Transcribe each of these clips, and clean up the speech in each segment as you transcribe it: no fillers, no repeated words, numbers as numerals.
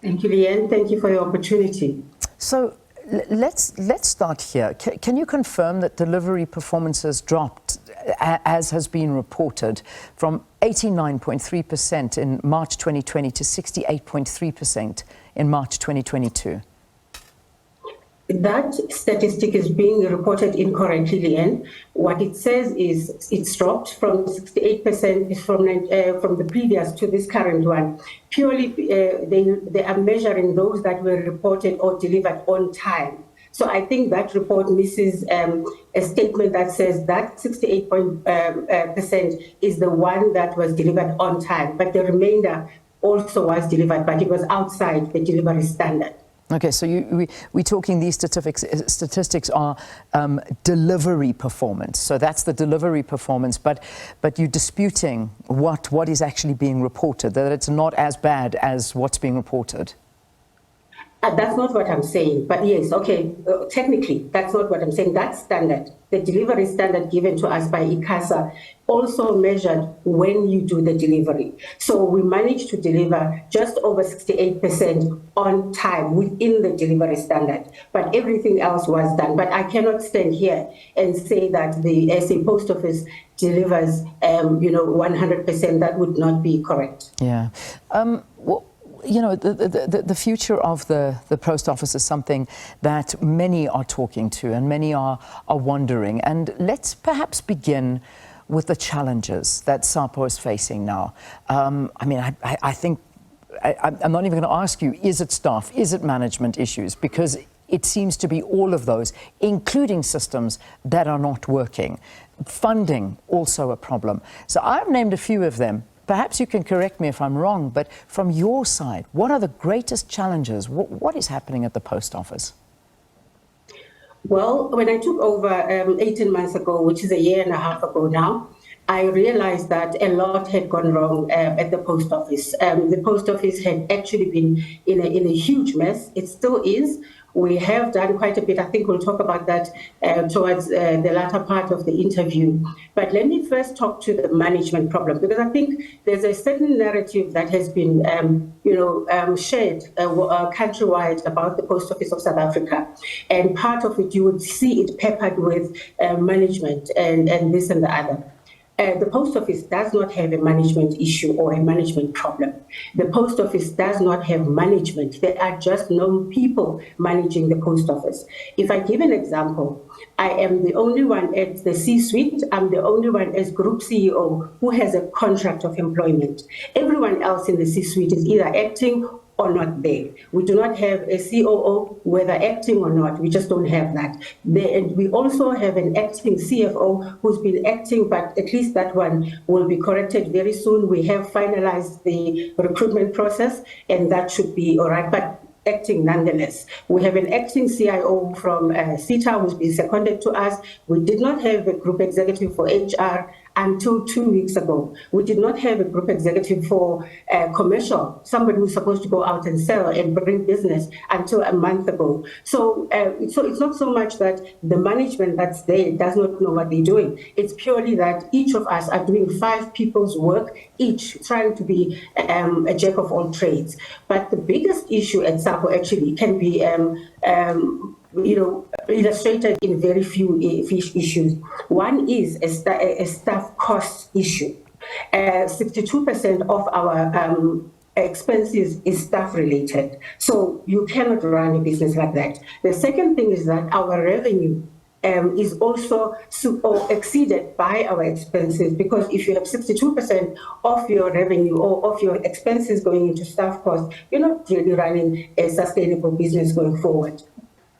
Thank you, Leanne. Thank you for the opportunity. So let's start here. Can you confirm that delivery performances dropped, as has been reported, from 89.3% in March 2020 to 68.3% in March 2022? That statistic is being reported incorrectly, Leanne. What it says is it's dropped from 68% from the previous to this current one. Purely, they are measuring those that were reported or delivered on time. So I think that report misses a statement that says that 68% is the one that was delivered on time, but the remainder also was delivered, but it was outside the delivery standard. Okay, so we're talking these statistics are delivery performance. So that's the delivery performance, but you're disputing what is actually being reported, that it's not as bad as what's being reported. That's not what I'm saying, but yes, okay, technically, that's not what I'm saying. That's standard. The delivery standard given to us by ICASA also measured when you do the delivery. So we managed to deliver just over 68% on time within the delivery standard, but everything else was done. But I cannot stand here and say that the SA Post Office delivers, 100%. That would not be correct. Yeah. The future of the post office is something that many are talking to and many are wondering. And let's perhaps begin with the challenges that SAPO is facing now. I think I'm not even going to ask you, is it staff, is it management issues? Because it seems to be all of those, including systems that are not working. Funding, also a problem. So I've named a few of them. Perhaps you can correct me if I'm wrong, but from your side, what are the greatest challenges? What is happening at the post office? Well, when I took over 18 months ago, which is a year and a half ago now, I realized that a lot had gone wrong at the post office. The post office had actually been in a huge mess. It still is. We have done quite a bit. I think we'll talk about that towards the latter part of the interview. But let me first talk to the management problem, because I think there's a certain narrative that has been, shared countrywide about the Post Office of South Africa. And part of it, you would see it peppered with management and this and the other. The post office does not have a management issue or a management problem. The post office does not have management. There are just no people managing the post office. If I give an example, I am the only one at the C-suite. I'm the only one as group CEO who has a contract of employment. Everyone else in the C-suite is either acting or not there. We do not have a COO, whether acting or not. We just don't have that. And we also have an acting CFO who's been acting, but at least that one will be corrected very soon. We have finalized the recruitment process, and that should be all right. But acting nonetheless. We have an acting CIO from CETA who's been seconded to us. We did not have a group executive for HR until 2 weeks ago. We did not have a group executive for commercial, somebody who's supposed to go out and sell and bring business, until a month ago. So it's not so much that the management that's there does not know what they're doing. It's purely that each of us are doing 5 people's work, each trying to be a jack of all trades. But the biggest issue at SAPO actually can be illustrated in very few issues. One is a staff cost issue. 62% of our expenses is staff related. So you cannot run a business like that. The second thing is that our revenue is also exceeded by our expenses, because if you have 62% of your revenue or of your expenses going into staff costs, you're not really running a sustainable business going forward.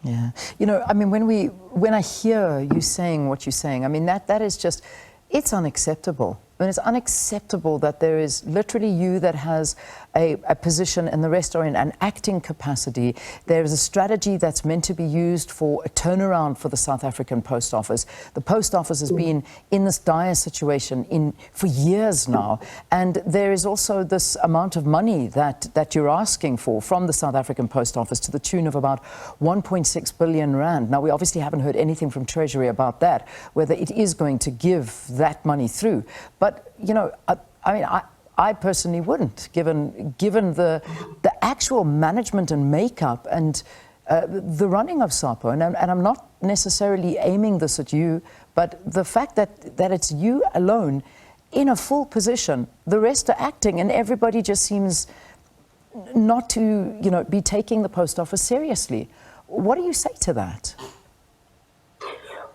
Yeah, when I hear you saying what you're saying, I mean, that is just, it's unacceptable. I mean, it's unacceptable that there is literally you that has a position and the rest are in an acting capacity. There is a strategy that's meant to be used for a turnaround for the South African Post Office. The Post Office has been in this dire situation for years now, and there is also this amount of money that you're asking for from the South African Post Office to the tune of about 1.6 billion rand. Now, we obviously haven't heard anything from Treasury about that, whether it is going to give that money through. But, I personally wouldn't, given the actual management and makeup and the running of SAPO. And I'm not necessarily aiming this at you, but the fact that it's you alone in a full position, the rest are acting, and everybody just seems not to, be taking the post office seriously. What do you say to that?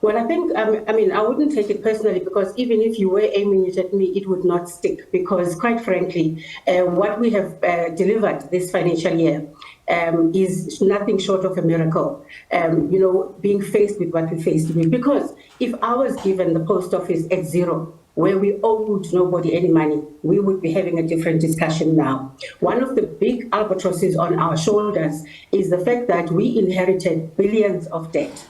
Well, I think, I wouldn't take it personally, because even if you were aiming it at me, it would not stick, because quite frankly, what we have delivered this financial year is nothing short of a miracle, being faced with what we faced with. Because if I was given the post office at zero, where we owed nobody any money, we would be having a different discussion now. One of the big albatrosses on our shoulders is the fact that we inherited billions of debt,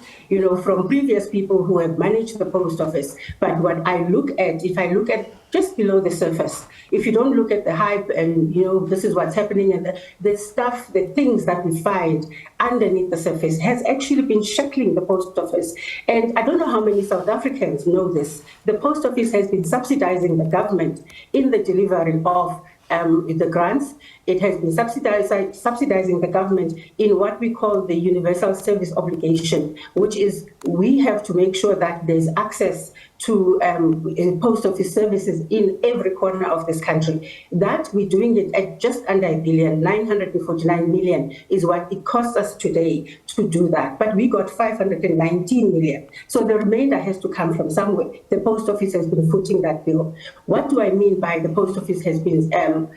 from previous people who have managed the post office. But what I look at, if I look at just below the surface, if you don't look at the hype and, this is what's happening, and the stuff, the things that we find underneath the surface has actually been shackling the post office. And I don't know how many South Africans know this. The post office has been subsidizing the government in the delivery of the grants. It has been subsidizing the government in what we call the universal service obligation, which is we have to make sure that there's access to post office services in every corner of this country. That we're doing it at just under $1 billion, 949 million is what it costs us today to do that. But we got 519 million. So the remainder has to come from somewhere. The post office has been footing that bill. What do I mean by the post office has been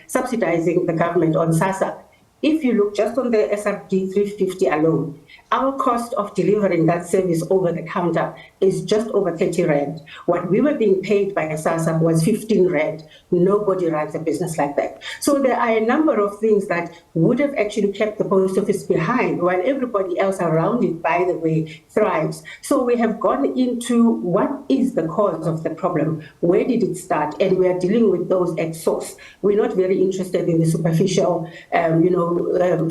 subsidizing the government on SASSA? If you look just on the SRD 350 alone, our cost of delivering that service over the counter is just over 30 Rand. What we were being paid by SASSA was 15 Rand. Nobody runs a business like that. So there are a number of things that would have actually kept the post office behind, while everybody else around it, by the way, thrives. So we have gone into what is the cause of the problem? Where did it start? And we are dealing with those at source. We're not very interested in the superficial,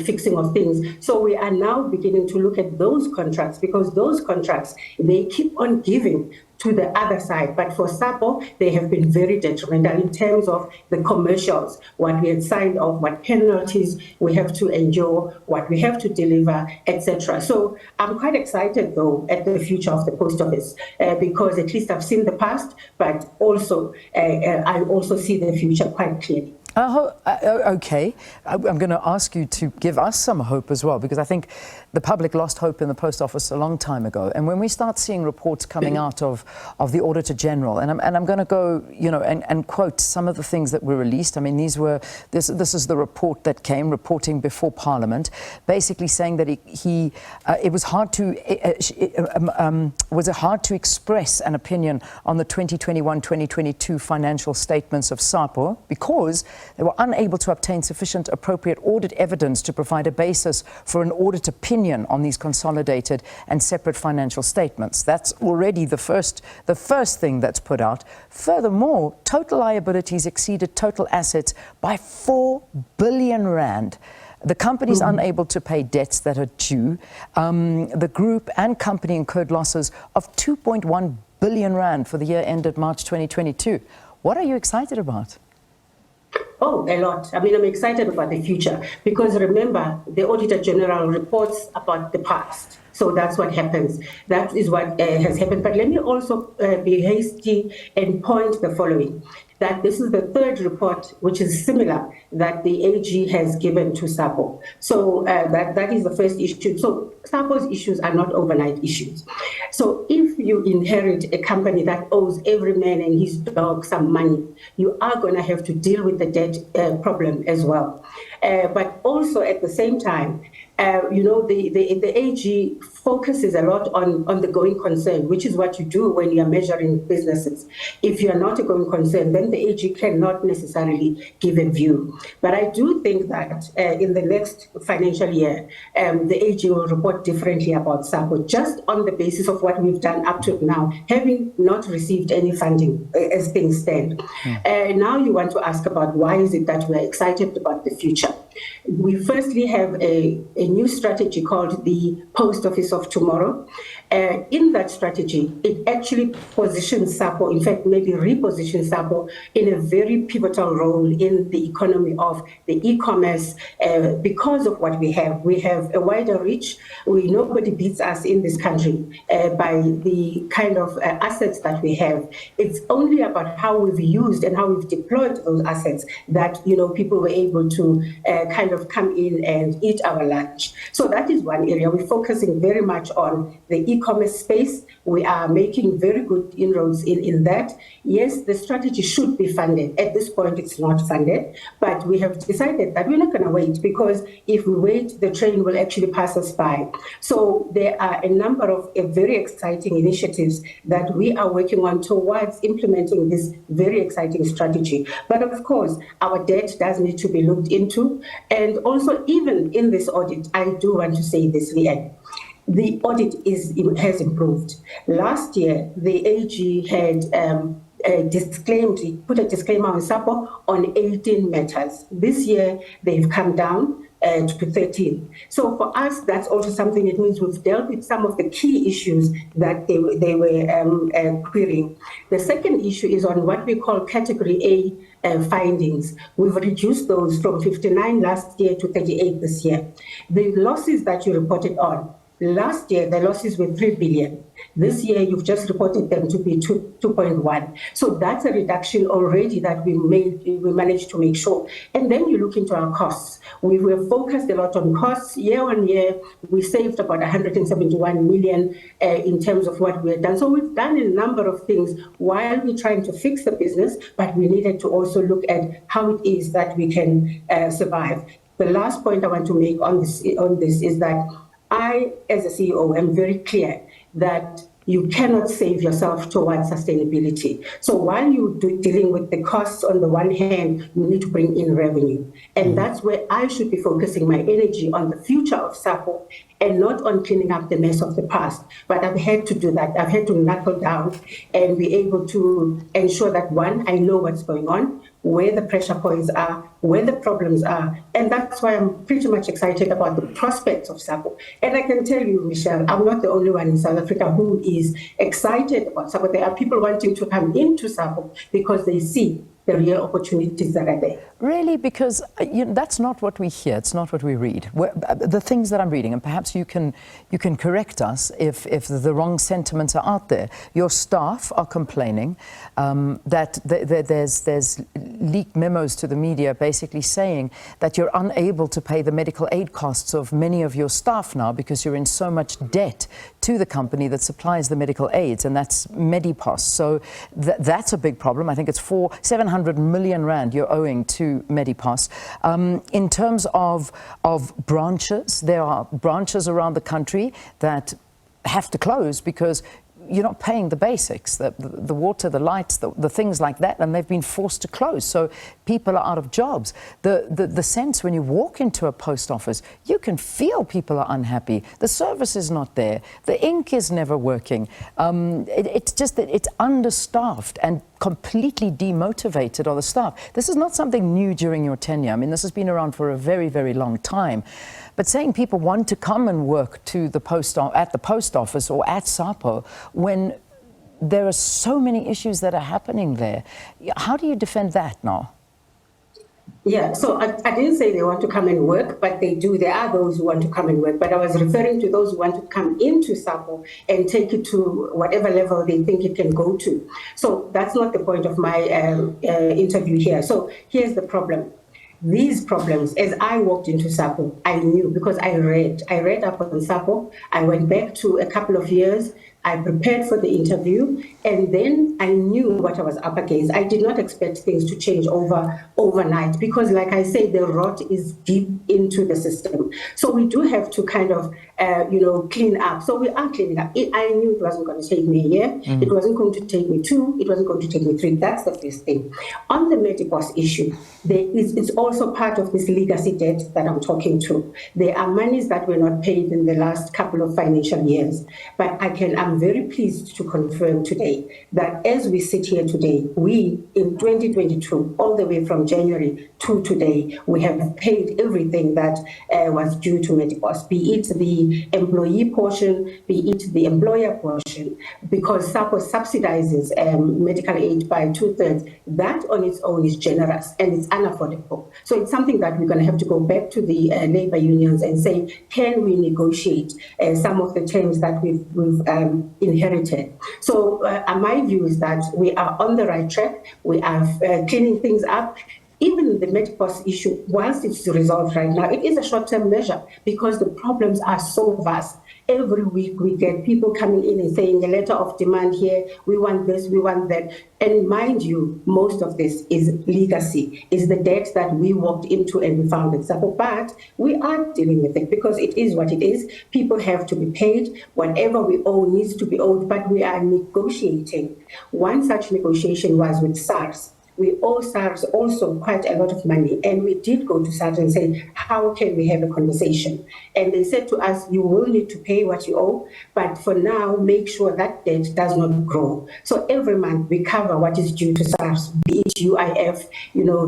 fixing of things. So we are now beginning to look at those contracts, because those contracts, they keep on giving to the other side. But for SAPO, they have been very detrimental in terms of the commercials, what we had signed off, what penalties we have to endure, what we have to deliver, etc. So I'm quite excited, though, at the future of the post office, because at least I've seen the past, but also I also see the future quite clearly. Okay, I'm going to ask you to give us some hope as well, because I think the public lost hope in the post office a long time ago. And when we start seeing reports coming out of the Auditor General, and I'm going to go, and quote some of the things that were released. I mean, this is the report that came, reporting before Parliament, basically saying that it was hard to express an opinion on the 2021-2022 financial statements of SAPO because they were unable to obtain sufficient appropriate audit evidence to provide a basis for an audit opinion on these consolidated and separate financial statements. That's already the first thing that's put out. Furthermore, total liabilities exceeded total assets by 4 billion rand. The company is unable to pay debts that are due. The group and company incurred losses of 2.1 billion rand for the year ended March 2022. What are you excited about? Oh, a lot. I mean, I'm excited about the future, because remember, the Auditor General reports about the past. So that's what happens. That is what has happened. But let me also be hasty and point the following, that this is the third report, which is similar, that the AG has given to SAPO. So that is the first issue. So SAPO's issues are not overnight issues. So if you inherit a company that owes every man and his dog some money, you are going to have to deal with the debt problem as well. But also at the same time, the AG focuses a lot on the going concern, which is what you do when you're measuring businesses. If you're not a going concern, then the AG cannot necessarily give a view. But I do think that in the next financial year, the AG will report differently about SAPO, just on the basis of what we've done up to now, having not received any funding as things stand. Now you want to ask about why is it that we're excited about the future. We firstly have a new strategy called the Post Office of Tomorrow. In that strategy, it actually positions SAPO, in fact, maybe repositions SAPO in a very pivotal role in the economy of the e-commerce because of what we have. We have a wider reach. Nobody beats us in this country by the kind of assets that we have. It's only about how we've used and how we've deployed those assets that, people were able to kind of come in and eat our lunch. So that is one area. We're focusing very much on the e-commerce space. We are making very good inroads in that. Yes, the strategy should be funded. At this point, it's not funded, but we have decided that we're not going to wait, because if we wait, the train will actually pass us by. So there are a number of very exciting initiatives that we are working on towards implementing this very exciting strategy. But of course, our debt does need to be looked into. And also, even in this audit, I do want to say this, Leanne. The audit has improved. Last year, the AG had put a disclaimer on SAPO on 18 matters. This year, they've come down to 13. So for us, that's also something. It means we've dealt with some of the key issues that they were querying. The second issue is on what we call Category A findings. We've reduced those from 59 last year to 38 this year. The losses that you reported on, last year, the losses were 3 billion. This year, you've just reported them to be 2.1. So that's a reduction already that we managed to make sure. And then you look into our costs. We were focused a lot on costs. Year on year, we saved about 171 million in terms of what we had done. So we've done a number of things while we're trying to fix the business, but we needed to also look at how it is that we can survive. The last point I want to make on this is that I, as a CEO, am very clear that you cannot save yourself towards sustainability. So while you're dealing with the costs on the one hand, you need to bring in revenue. And that's where I should be focusing my energy, on the future of SAPO and not on cleaning up the mess of the past. But I've had to do that. I've had to knuckle down and be able to ensure that, one, I know what's going on, where the pressure points are, where the problems are. And that's why I'm pretty much excited about the prospects of SAPO. And I can tell you, Michelle, I'm not the only one in South Africa who is excited about SAPO. There are people wanting to come into SAPO because they see the real opportunities that are there. Really? Because that's not what we hear. It's not what we read. The things that I'm reading, and perhaps you can correct us if the wrong sentiments are out there. Your staff are complaining that there's leaked memos to the media basically saying that you're unable to pay the medical aid costs of many of your staff now because you're in so much debt to the company that supplies the medical aids, and that's Medipos. So that's a big problem. I think it's 700 million rand you're owing to Medipos. In terms of branches, there are branches around the country that have to close because you're not paying the basics, the water, the lights, the things like that, and they've been forced to close. So people are out of jobs. The sense when you walk into a post office, you can feel people are unhappy. The service is not there. The ink is never working. It's just that it's understaffed and completely demotivated are the staff. This is not something new during your tenure. I mean, this has been around for a very, very long time. But saying people want to come and work to at the post office or at SAPO when there are so many issues that are happening there, how do you defend that now? Yeah, so I didn't say they want to come and work, but they do. There are those who want to come and work. But I was referring to those who want to come into SAPO and take it to whatever level they think it can go to. So that's not the point of my interview here. So here's the problem. These problems, as I walked into SAPO, I knew because I read up on SAPO. I went back to a couple of years. I prepared for the interview, and then I knew what I was up against. I did not expect things to change overnight because, like I say, the rot is deep into the system. So we do have to kind of, clean up. So we are cleaning up. I knew it wasn't going to take me a year. It wasn't going to take me 2. It wasn't going to take me 3. That's the first thing. On the Medipos issue, it's also part of this legacy debt that I'm talking to. There are monies that were not paid in the last couple of financial years, but I'm I'm very pleased to confirm today that as we sit here today, we in 2022, all the way from January to today, we have paid everything that was due to Medicos, be it the employee portion, be it the employer portion, because SAPO subsidizes medical aid by 2/3. That on its own is generous and it's unaffordable. So it's something that we're going to have to go back to the labor unions and say, can we negotiate some of the terms that we've inherited? So my view is that we are on the right track. We are cleaning things up. Even the Medicos issue, once it's resolved right now, it is a short-term measure because the problems are so vast. Every week we get people coming in and saying a letter of demand here, we want this, we want that. And mind you, most of this is legacy, is the debt that we walked into and we found it simple. But we are dealing with it because it is what it is. People have to be paid. Whatever we owe needs to be owed, but we are negotiating. One such negotiation was with SARS. We owe SARS also quite a lot of money. And we did go to SARS and say, how can we have a conversation? And they said to us, you will need to pay what you owe, but for now, make sure that debt does not grow. So every month we cover what is due to SARS, be it UIF,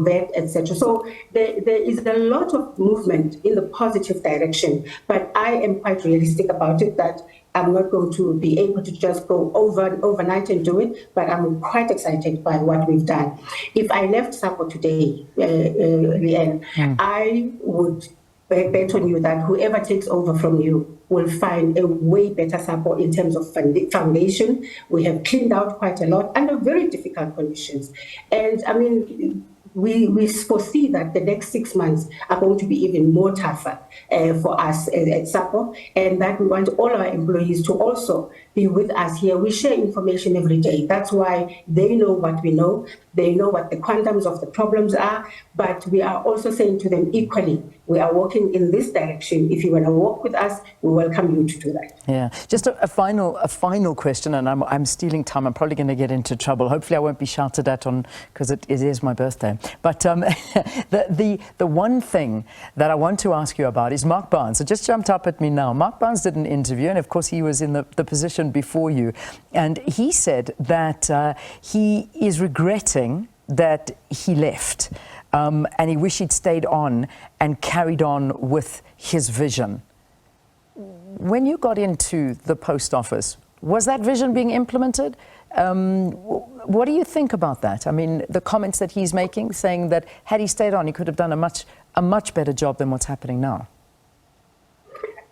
VAT, etc. So there is a lot of movement in the positive direction, but I am quite realistic about it that I'm not going to be able to just go overnight and do it, but I'm quite excited by what we've done. If I left SAPO today, Leanne, I would bet on you that whoever takes over from you will find a way better SAPO in terms of foundation. We have cleaned out quite a lot under very difficult conditions. And I mean, we foresee that the next 6 months are going to be even more tougher for us at SAPO, and that we want all our employees to also be with us here. We share information every day. That's why they know what we know. They know what the quantums of the problems are, but we are also saying to them equally, we are walking in this direction. If you want to walk with us, we welcome you to do that. Yeah, just a final question, and I'm stealing time. I'm probably going to get into trouble. Hopefully I won't be shouted at on, because it is my birthday. But the one thing that I want to ask you about is Mark Barnes. So just jumped up at me now. Mark Barnes did an interview, and of course he was in the position before you, and he said that he is regretting that he left, and he wished he'd stayed on and carried on with his vision. When you got into the post office, was that vision being implemented? What do you think about that? I mean, the comments that he's making, saying that had he stayed on, he could have done a much better job than what's happening now.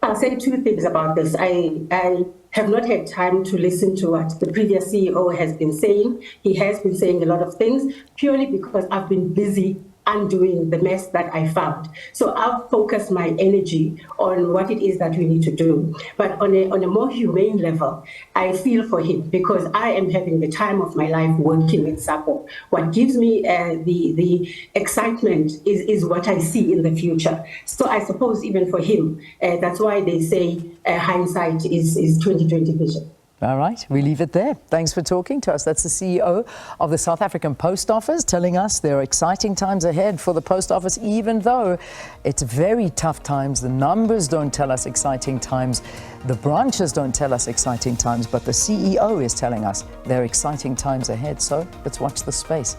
I'll say two things about this. I have not had time to listen to what the previous CEO has been saying. He has been saying a lot of things purely because I've been busy undoing the mess that I found. So I'll focus my energy on what it is that we need to do. But on a more humane level, I feel for him because I am having the time of my life working with SAPO. What gives me the excitement is what I see in the future. So I suppose even for him, that's why they say hindsight is 20/20 vision. All right, we leave it there. Thanks for talking to us. That's the CEO of the South African Post Office telling us there are exciting times ahead for the Post Office, even though it's very tough times. The numbers don't tell us exciting times. The branches don't tell us exciting times, but the CEO is telling us there are exciting times ahead. So let's watch the space.